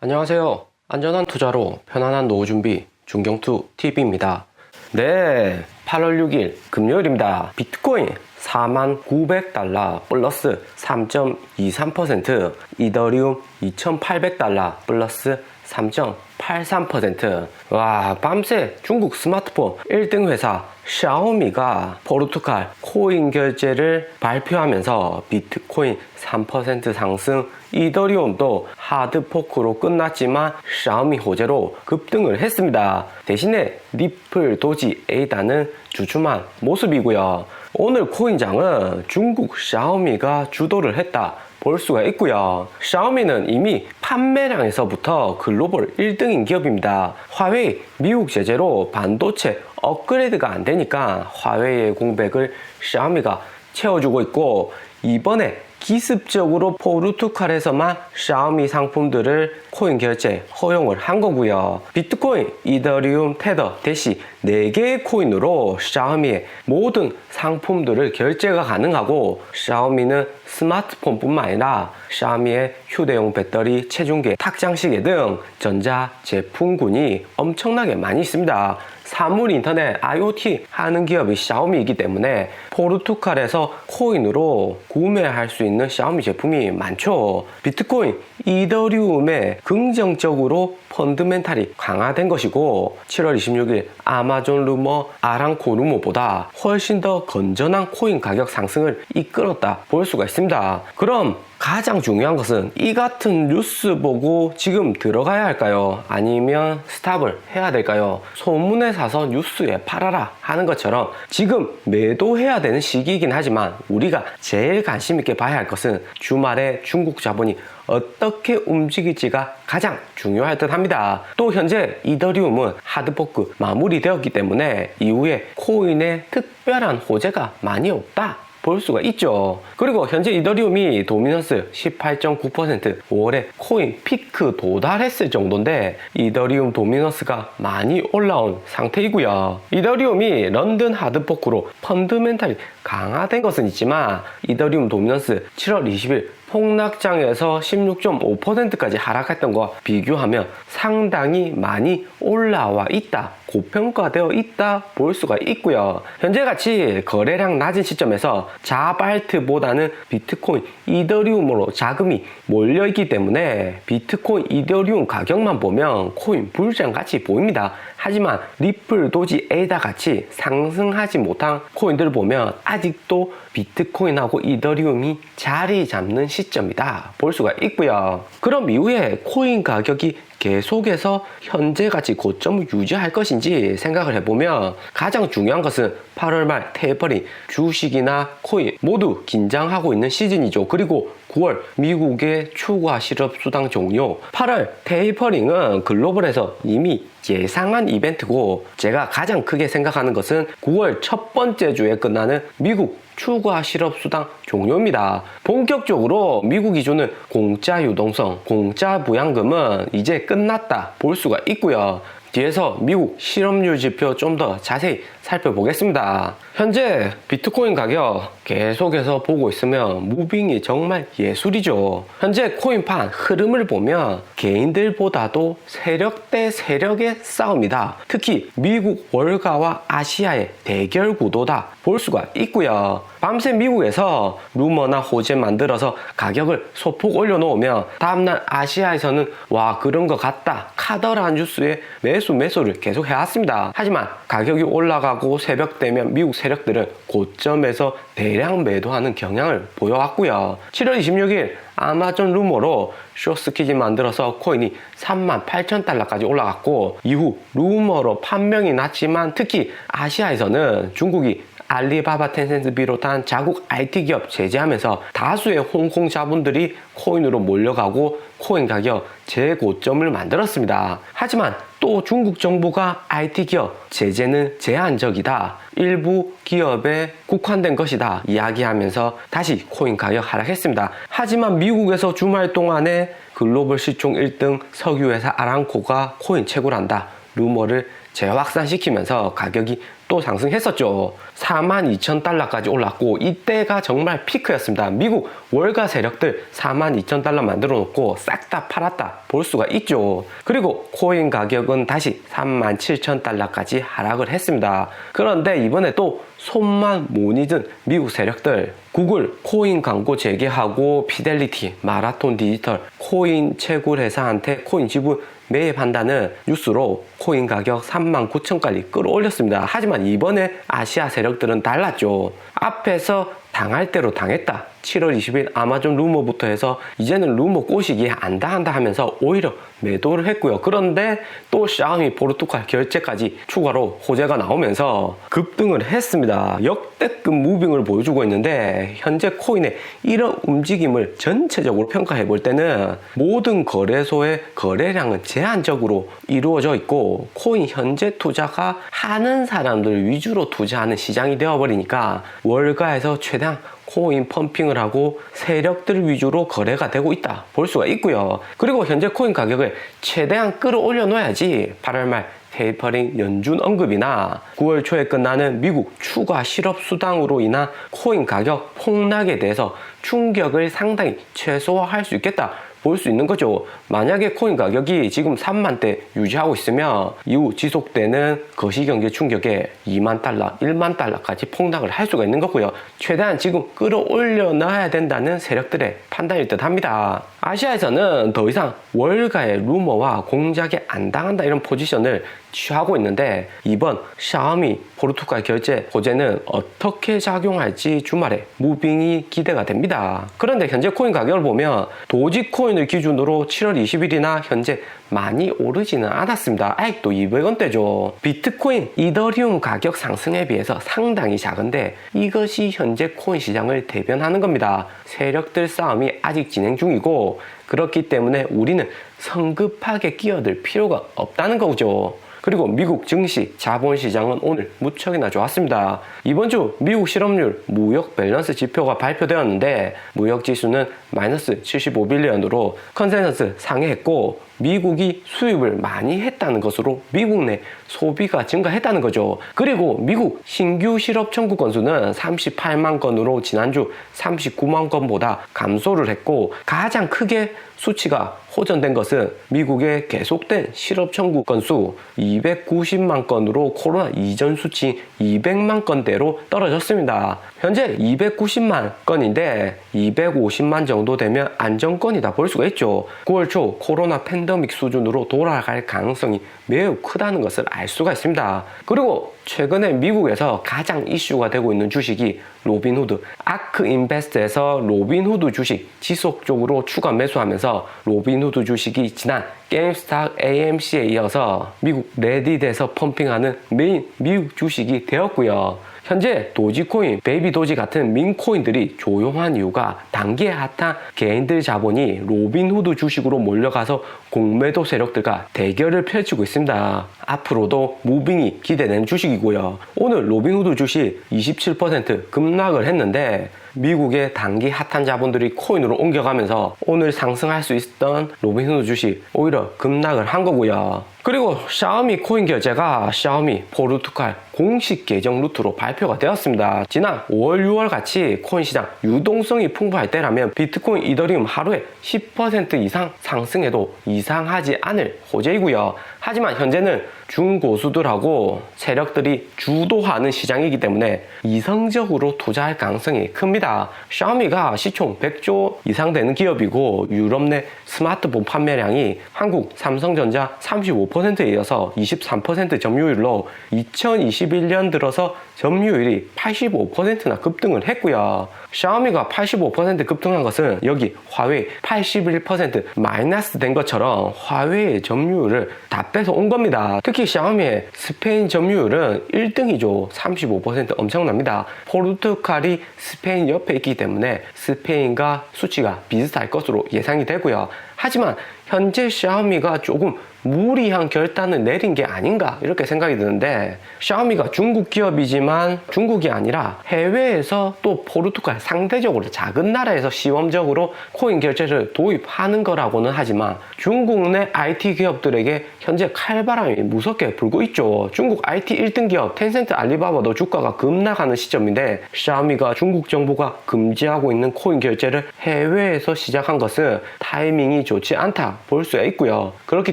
안녕하세요. 안전한 투자로 편안한 노후 준비 중경투 TV입니다. 네, 8월 6일 금요일입니다. 비트코인 49,900달러 플러스 3.23%, 이더리움 2,800달러 플러스 3.83%. 와, 밤새 중국 스마트폰 1등 회사 샤오미가 포르투갈 코인 결제를 발표하면서 비트코인 3% 상승, 이더리움도 하드포크로 끝났지만 샤오미 호재로 급등을 했습니다. 대신에 리플, 도지, 에이다는 주춤한 모습이고요. 오늘 코인장은 중국 샤오미가 주도를 했다 볼 수가 있고요. 샤오미는 이미 판매량에서부터 글로벌 1등인 기업입니다. 화웨이 미국 제재로 반도체 업그레이드가 안 되니까 화웨이의 공백을 샤오미가 채워주고 있고, 이번에 기습적으로 포르투갈에서만 샤오미 상품들을 코인 결제 허용을 한 거고요. 비트코인, 이더리움, 테더, 대시 4개의 코인으로 샤오미의 모든 상품들을 결제가 가능하고, 샤오미는 스마트폰 뿐만 아니라 샤오미의 휴대용 배터리, 체중계, 탁장시계 등 전자 제품군이 엄청나게 많이 있습니다. 사물 인터넷 IoT 하는 기업이 샤오미이기 때문에 포르투갈에서 코인으로 구매할 수 있는 샤오미 제품이 많죠. 비트코인, 이더리움에 긍정적으로 펀드멘탈이 강화된 것이고, 7월 26일 아마존 루머, 아랑코 루머보다 훨씬 더 건전한 코인 가격 상승을 이끌었다 볼 수가 있습니다. 그럼 가장 중요한 것은 이 같은 뉴스 보고 지금 들어가야 할까요? 아니면 스탑을 해야 될까요? 소문에 사서 뉴스에 팔아라 하는 것처럼 지금 매도해야 되는 시기이긴 하지만, 우리가 제일 관심 있게 봐야 할 것은 주말에 중국 자본이 어떻게 움직일지가 가장 중요할 듯 합니다. 또 현재 이더리움은 하드포크 마무리되었기 때문에 이후에 코인에 특별한 호재가 많이 없다 볼 수가 있죠. 그리고 현재 이더리움이 도미넌스 18.9%, 5월에 코인 피크 도달했을 정도인데 이더리움 도미넌스가 많이 올라온 상태이고요. 이더리움이 런던 하드포크로 펀드멘탈이 강화된 것은 있지만, 이더리움 도미넌스 7월 20일 폭락장에서 16.5%까지 하락했던 것과 비교하면 상당히 많이 올라와 있다, 고평가되어 있다 볼 수가 있고요. 현재같이 거래량 낮은 시점에서 자발트보다는 비트코인, 이더리움으로 자금이 몰려있기 때문에 비트코인, 이더리움 가격만 보면 코인 불장같이 보입니다. 하지만 리플, 도지, 에이다 같이 상승하지 못한 코인들을 보면 아직도 비트코인하고 이더리움이 자리 잡는 시점이다 볼 수가 있고요. 그럼 이후에 코인 가격이 계속해서 현재같이 고점을 유지할 것인지 생각을 해보면, 가장 중요한 것은 8월 말 테이퍼링, 주식이나 코인 모두 긴장하고 있는 시즌이죠. 그리고 9월 미국의 추가 실업 수당 종료, 8월 테이퍼링은 글로벌에서 이미 예상한 이벤트고, 제가 가장 크게 생각하는 것은 9월 첫 번째 주에 끝나는 미국 추가 실업수당 종료입니다. 본격적으로 미국이 주는 공짜 유동성, 공짜 부양금은 이제 끝났다 볼 수가 있고요. 뒤에서 미국 실업률 지표 좀 더 자세히 살펴보겠습니다. 현재 비트코인 가격 계속해서 보고 있으면 무빙이 정말 예술이죠. 현재 코인판 흐름을 보면 개인들보다도 세력 대 세력의 싸움이다. 특히 미국 월가와 아시아의 대결 구도다 볼 수가 있고요. 밤새 미국에서 루머나 호재 만들어서 가격을 소폭 올려놓으면 다음날 아시아에서는 와 그런 것 같다 카더라는 뉴스에 매수를 계속 해왔습니다. 하지만 가격이 올라가고 새벽 되면 미국 세력들은 고점에서 대량 매도하는 경향을 보여왔고요. 7월 26일 아마존 루머로 숏스퀴즈 만들어서 코인이 38,000달러까지 올라갔고, 이후 루머로 판명이 났지만 특히 아시아에서는 중국이 알리바바, 텐센트 비롯한 자국 IT 기업 제재하면서 다수의 홍콩 자본들이 코인으로 몰려가고 코인 가격 재고점을 만들었습니다. 하지만 또 중국 정부가 IT 기업 제재는 제한적이다, 일부 기업에 국한된 것이다 이야기하면서 다시 코인 가격 하락했습니다. 하지만 미국에서 주말 동안에 글로벌 시총 1등 석유회사 아랑코가 코인 채굴한다 루머를 재확산시키면서 가격이 또 상승했었죠. 42,000달러까지 올랐고 이때가 정말 피크였습니다. 미국 월가 세력들 42,000달러 만들어 놓고 싹 다 팔았다 볼 수가 있죠. 그리고 코인 가격은 다시 37,000달러까지 하락을 했습니다. 그런데 이번에 또 손만 못 잊은 미국 세력들, 구글 코인 광고 재개하고 피델리티, 마라톤 디지털 코인 채굴 회사한테 코인 지분 매입한다는 뉴스로 코인 가격 39,000까지 끌어올렸습니다. 하지만 이번에 아시아 세력들은 달랐죠. 앞에서 당할 대로 당했다. 7월 20일 아마존 루머부터 해서 이제는 루머 꼬시기 안 당한다 하면서 오히려 매도를 했고요. 그런데 또 샤오미 포르투갈 결제까지 추가로 호재가 나오면서 급등을 했습니다. 역대급 무빙을 보여주고 있는데 현재 코인의 이런 움직임을 전체적으로 평가해 볼 때는 모든 거래소의 거래량은 제한적으로 이루어져 있고 코인 현재 투자가 하는 사람들 위주로 투자하는 시장이 되어버리니까 월가에서 최대한 코인 펌핑을 하고 세력들 위주로 거래가 되고 있다 볼 수가 있고요. 그리고 현재 코인 가격을 최대한 끌어올려 놓아야지 8월 말 테이퍼링 연준 언급이나 9월 초에 끝나는 미국 추가 실업 수당으로 인한 코인 가격 폭락에 대해서 충격을 상당히 최소화할 수 있겠다 볼 수 있는 거죠. 만약에 코인 가격이 지금 3만대 유지하고 있으면 이후 지속되는 거시경제 충격에 2만 달러, 1만 달러까지 폭락을 할 수가 있는 거고요. 최대한 지금 끌어올려 놔야 된다는 세력들의 판단일 듯 합니다. 아시아에서는 더 이상 월가의 루머와 공작에 안 당한다 이런 포지션을 취하고 있는데 이번 샤오미 포르투갈 결제 호재는 어떻게 작용할지 주말에 무빙이 기대가 됩니다. 그런데 현재 코인 가격을 보면 도지코인을 기준으로 7월 20일이나 현재 많이 오르지는 않았습니다. 아직도 200원대죠. 비트코인, 이더리움 가격 상승에 비해서 상당히 작은데 이것이 현재 코인 시장을 대변하는 겁니다. 세력들 싸움이 아직 진행 중이고 그렇기 때문에 우리는 성급하게 끼어들 필요가 없다는 거죠. 그리고 미국 증시, 자본시장은 오늘 무척이나 좋았습니다. 이번 주 미국 실업률 무역 밸런스 지표가 발표되었는데 무역지수는 마이너스 75빌리언으로 컨센서스 상회했고 미국이 수입을 많이 했다는 것으로 미국 내 소비가 증가했다는 거죠. 그리고 미국 신규 실업 청구 건수는 38만 건으로 지난주 39만 건보다 감소를 했고 가장 크게 수치가 호전된 것은 미국의 계속된 실업 청구 건수 290만 건으로 코로나 이전 수치 200만 건대로 떨어졌습니다. 현재 290만 건인데 250만 정도 되면 안정권이다 볼 수가 있죠. 9월 초 코로나 팬데믹 수준으로 돌아갈 가능성이 매우 크다는 것을 알 수가 있습니다. 그리고 최근에 미국에서 가장 이슈가 되고 있는 주식이 로빈후드, 아크 인베스트에서 로빈후드 주식 지속적으로 추가 매수하면서 로빈후드 주식이 지난 게임스탑 AMC에 이어서 미국 레딧에서 펌핑하는 메인 미국 주식이 되었고요. 현재 도지코인, 베이비도지 같은 민코인들이 조용한 이유가 단기에 핫한 개인들 자본이 로빈후드 주식으로 몰려가서 공매도 세력들과 대결을 펼치고 있습니다. 앞으로도 무빙이 기대되는 주식이고요. 오늘 로빈후드 주식 27% 급락을 했는데 미국의 단기 핫한 자본들이 코인으로 옮겨가면서 오늘 상승할 수 있었던 로빈후드 주식 오히려 급락을 한 거고요. 그리고 샤오미 코인 결제가 샤오미 포르투갈 공식 계정 루트로 발표가 되었습니다. 지난 5월, 6월 같이 코인 시장 유동성이 풍부할 때라면 비트코인, 이더리움 하루에 10% 이상 상승해도 이상하지 않을 호재이고요. 하지만 현재는 중고수들하고 세력들이 주도하는 시장이기 때문에 이성적으로 투자할 가능성이 큽니다. 샤오미가 시총 100조 이상 되는 기업이고 유럽 내 스마트폰 판매량이 한국 삼성전자 35%에 이어서 23% 점유율로 2021년 들어서 점유율이 85%나 급등을 했고요. 샤오미가 85% 급등한 것은 여기 화웨이 81% 마이너스 된 것처럼 화웨이의 점유율을 다 뺏어 온 겁니다. 특히 샤오미의 스페인 점유율은 1등이죠. 35% 엄청납니다. 포르투갈이 스페인 옆에 있기 때문에 스페인과 수치가 비슷할 것으로 예상이 되고요. 하지만 현재 샤오미가 조금 무리한 결단을 내린 게 아닌가 이렇게 생각이 드는데, 샤오미가 중국 기업이지만 중국이 아니라 해외에서 또 포르투갈 상대적으로 작은 나라에서 시범적으로 코인 결제를 도입하는 거라고는 하지만 중국 내 IT 기업들에게 현재 칼바람이 무섭게 불고 있죠. 중국 IT 1등 기업 텐센트 알리바바도 주가가 급락하는 시점인데, 샤오미가 중국 정부가 금지하고 있는 코인 결제를 해외에서 시작한 것은 타이밍이 좋지 않다 볼 수가 있고요. 그렇기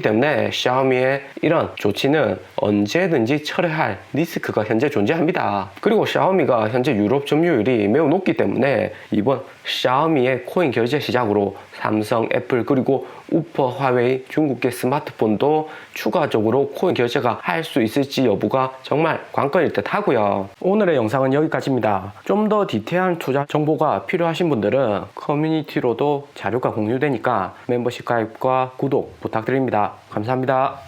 때문에 샤오미의 이런 조치는 언제든지 철회할 리스크가 현재 존재합니다. 그리고 샤오미가 현재 유럽 점유율이 매우 높기 때문에 이번 샤오미의 코인 결제 시작으로 삼성, 애플, 그리고 우퍼, 화웨이, 중국계 스마트폰도 추가적으로 코인 결제가 할 수 있을지 여부가 정말 관건일 듯 하고요. 오늘의 영상은 여기까지입니다. 좀 더 디테일한 투자 정보가 필요하신 분들은 커뮤니티로도 자료가 공유되니까 멤버십 가입과 구독 부탁드립니다. 감사합니다.